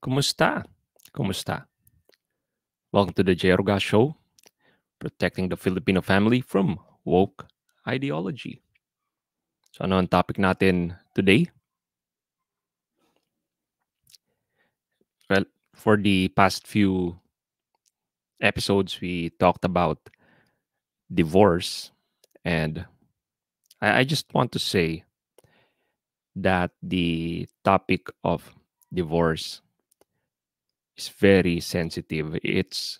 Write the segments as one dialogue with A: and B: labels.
A: Kumusta? Kumusta? Welcome to the Jeroga Show, protecting the Filipino family from woke ideology. So ano ang topic natin today? Well, for the past few episodes, we talked about divorce. And I just want to say that the topic of divorce is very sensitive. It's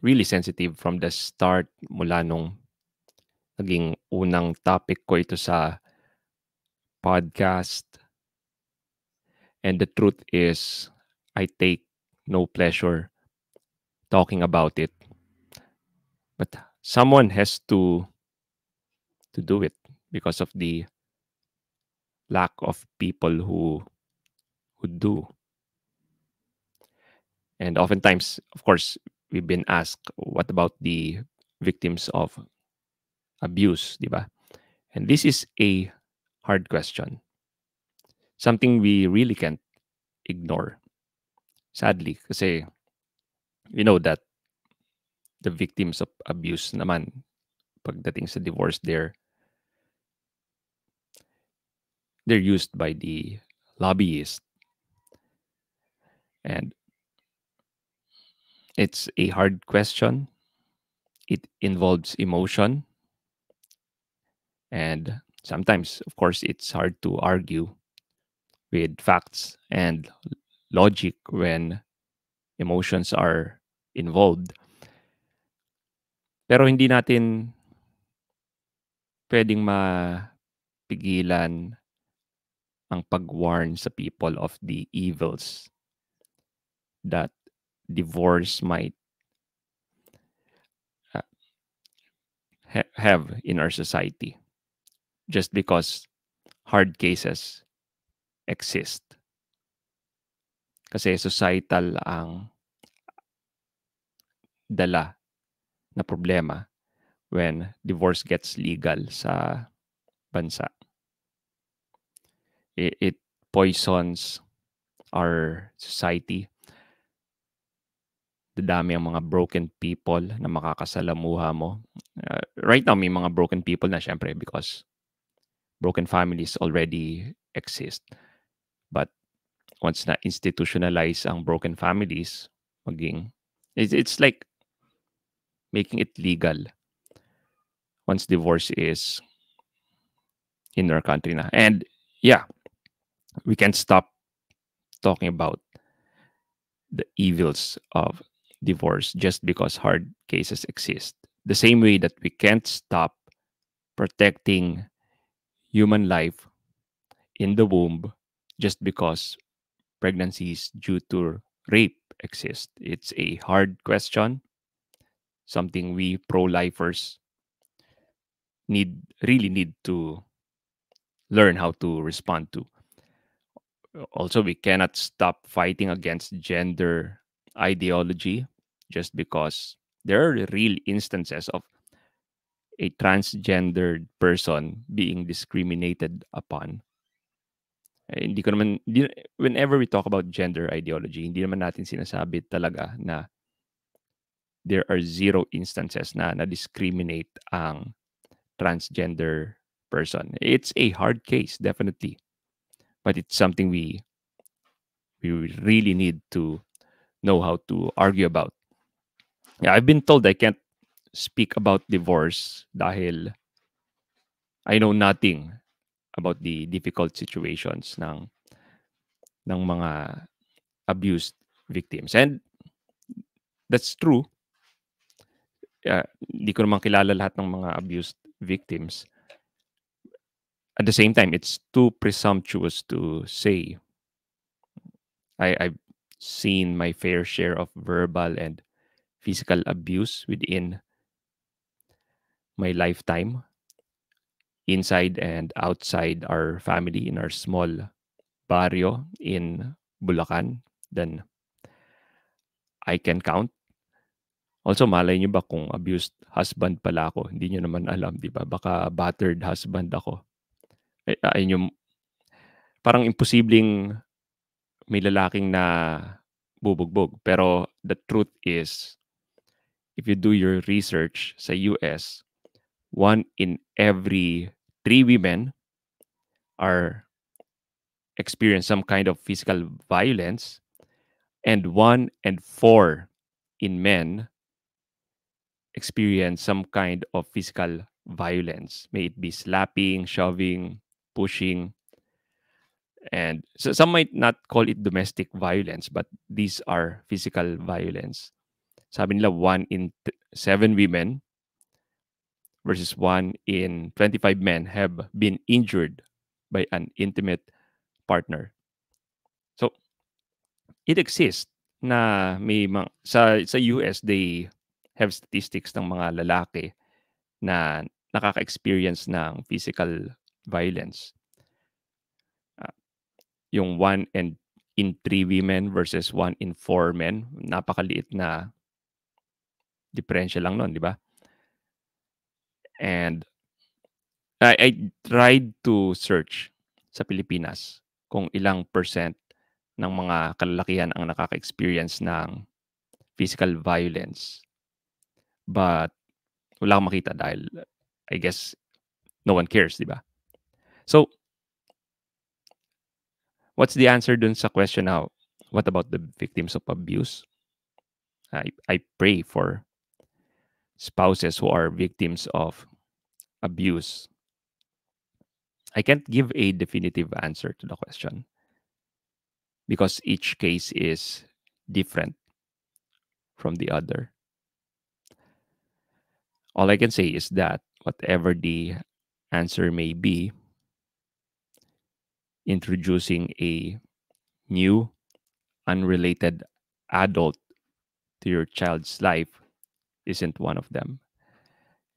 A: really sensitive from the start mula nung naging unang topic ko ito sa podcast. And the truth is, I take no pleasure talking about it. But someone has to do it because of the lack of people who do. And oftentimes, of course, we've been asked, what about the victims of abuse, di ba? And this is a hard question. Something we really can't ignore. Sadly, kasi we know that the victims of abuse naman, pagdating sa divorce, they're used by the lobbyists. And it's a hard question. It involves emotion. And sometimes, of course, it's hard to argue with facts and logic when emotions are involved. Pero hindi natin pwedeng mapigilan ang pag-warn sa people of the evils that divorce might have in our society just because hard cases exist. Kasi societal ang dala na problema when divorce gets legal sa bansa. It poisons our society. Dadami ang mga broken people na makakasalamuha mo. Right now, may mga broken people na syempre because broken families already exist. But once na institutionalize ang broken families, it's like making it legal once divorce is in our country na. And yeah, we can't stop talking about the evils of divorce just because hard cases exist. The same way that we can't stop protecting human life in the womb just because pregnancies due to rape exist. It's a hard question, something we pro-lifers really need to learn how to respond to. Also, we cannot stop fighting against gender ideology just because there are real instances of a transgendered person being discriminated upon. Hindi ko naman, whenever we talk about gender ideology, hindi naman natin sinasabi talaga na there are zero instances na na-discriminate ang transgender person. It's a hard case, definitely. But it's something we really need to know how to argue about. Yeah, I've been told I can't speak about divorce dahil I know nothing about the difficult situations ng mga abused victims. And that's true. Hindi ko naman kilala lahat ng mga abused victims. At the same time, it's too presumptuous to say. I've seen my fair share of verbal and physical abuse within my lifetime, inside and outside our family in our small barrio in Bulacan. Then I can count. Also, malay nyo ba kung abused husband pala ako? Hindi nyo naman alam, di ba? Baka battered husband ako. Ayun yung parang imposibleng may lalaking na bubugbog. Pero the truth is, if you do your research sa US, one in every three women are experience some kind of physical violence, and one and four in men experience some kind of physical violence. May it be slapping, shoving, pushing, and so some might not call it domestic violence, but these are physical violence. Sabi nila, one in seven women versus one in 25 men have been injured by an intimate partner. So, it exists na may sa US, they have statistics ng mga lalaki na nakaka-experience ng physical violence. Ah, yung one and in three women versus one in four men, napakaliit na diferensya lang nun, di ba? And I tried to search sa Pilipinas kung ilang percent ng mga kalalakihan ang nakaka-experience ng physical violence. But wala akong makita dahil I guess no one cares, di ba? So, what's the answer dun sa question now? What about the victims of abuse? I pray for spouses who are victims of abuse. I can't give a definitive answer to the question because each case is different from the other. All I can say is that whatever the answer may be, introducing a new, unrelated adult to your child's life isn't one of them.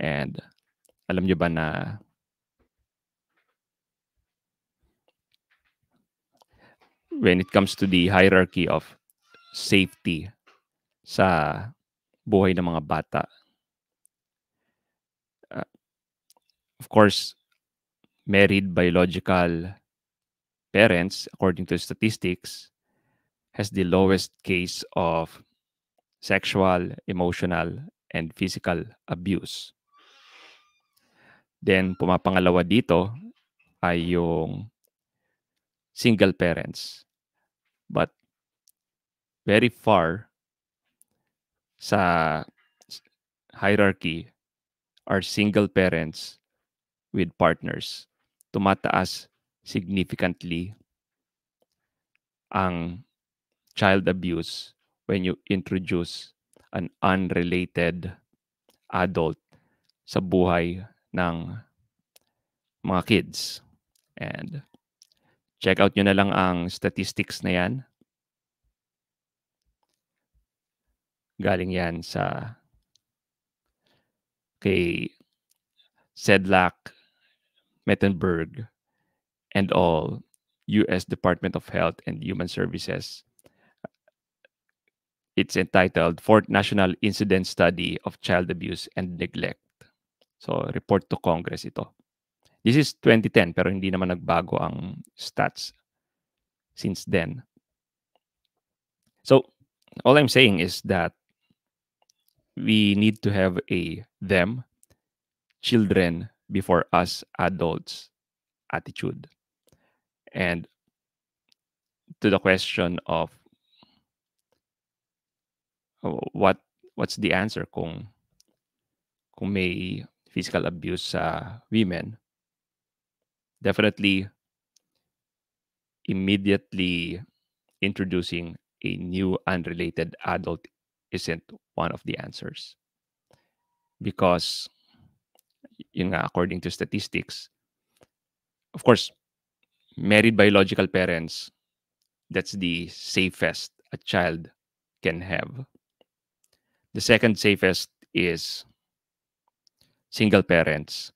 A: And alam nyo ba na when it comes to the hierarchy of safety sa buhay ng mga bata, of course, married biological parents, according to statistics, has the lowest case of sexual, emotional, and physical abuse. Then, pumapangalawa dito ay yung single parents. But very far sa hierarchy are single parents with partners. Tumataas significantly ang child abuse when you introduce an unrelated adult sa buhay ng mga kids. And check out nyo na lang ang statistics na yan. Galing yan sa kay Sedlak, Mettenberg, and all U.S. Department of Health and Human Services. It's entitled Fourth National Incident Study of Child Abuse and Neglect. So, report to Congress ito. This is 2010 pero hindi naman nagbago ang stats since then. So, all I'm saying is that we need to have a them, children before us adults attitude. And to the question of what's the answer kung may physical abuse sa women, definitely immediately introducing a new unrelated adult isn't one of the answers. Because, yun nga, according to statistics, of course, married biological parents, that's the safest a child can have. The second safest is single parents.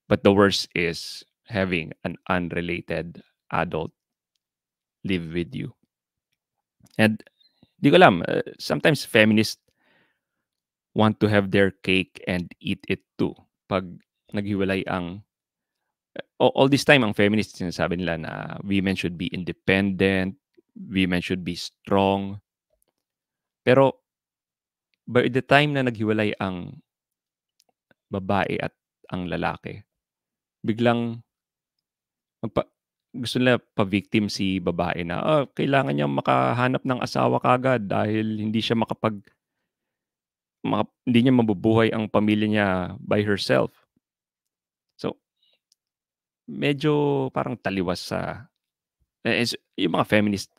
A: But the worst is having an unrelated adult live with you. And di ko alam, sometimes feminists want to have their cake and eat it too. Pag naghiwalay ang all this time ang feminists sinasabi nila na women should be independent, women should be strong. Pero by the time na naghiwalay ang babae at ang lalaki, biglang magpa gusto nila pa-victim si babae na, kailangan niyang makahanap ng asawa kaagad dahil hindi niya mabubuhay ang pamilya niya by herself. So, medyo parang taliwas sa yung mga feminist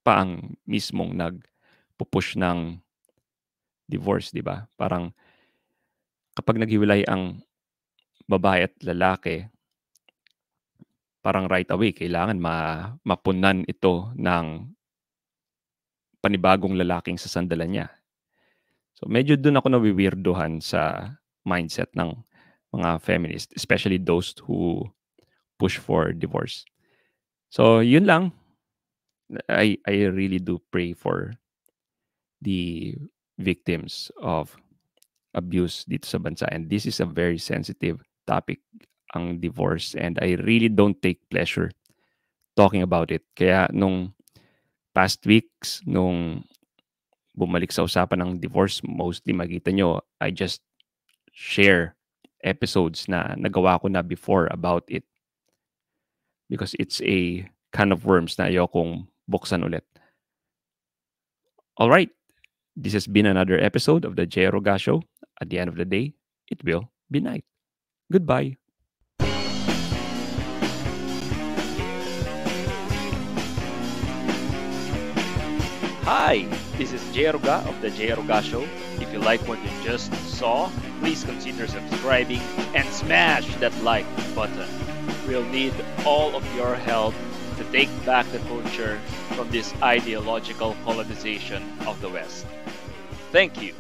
A: pa ang mismong nagpu-push ng divorce, 'di ba? Parang kapag naghiwalay ang babae at lalaki, parang right away kailangan mapunan ito ng panibagong lalaking sasandalan niya. So medyo dun ako nawi-weirduhan sa mindset ng mga feminist, especially those who push for divorce. So yun lang. I really do pray for the victims of abuse dito sa bansa, and this is a very sensitive topic, ang divorce, and I really don't take pleasure talking about it. Kaya nung past weeks, nung bumalik sa usapan ng divorce, mostly makita nyo, I just share episodes na nagawa ko na before about it because it's a can of worms na ayokong buksan ulit. All right, this has been another episode of the Jay Roga Show. At the end of the day, it will be night. Goodbye. Hi, this is Jay Roga of the Jay Roga Show. If you like what you just saw, please consider subscribing and smash that like button. We'll need all of your help to take back the culture from this ideological colonization of the West. Thank you.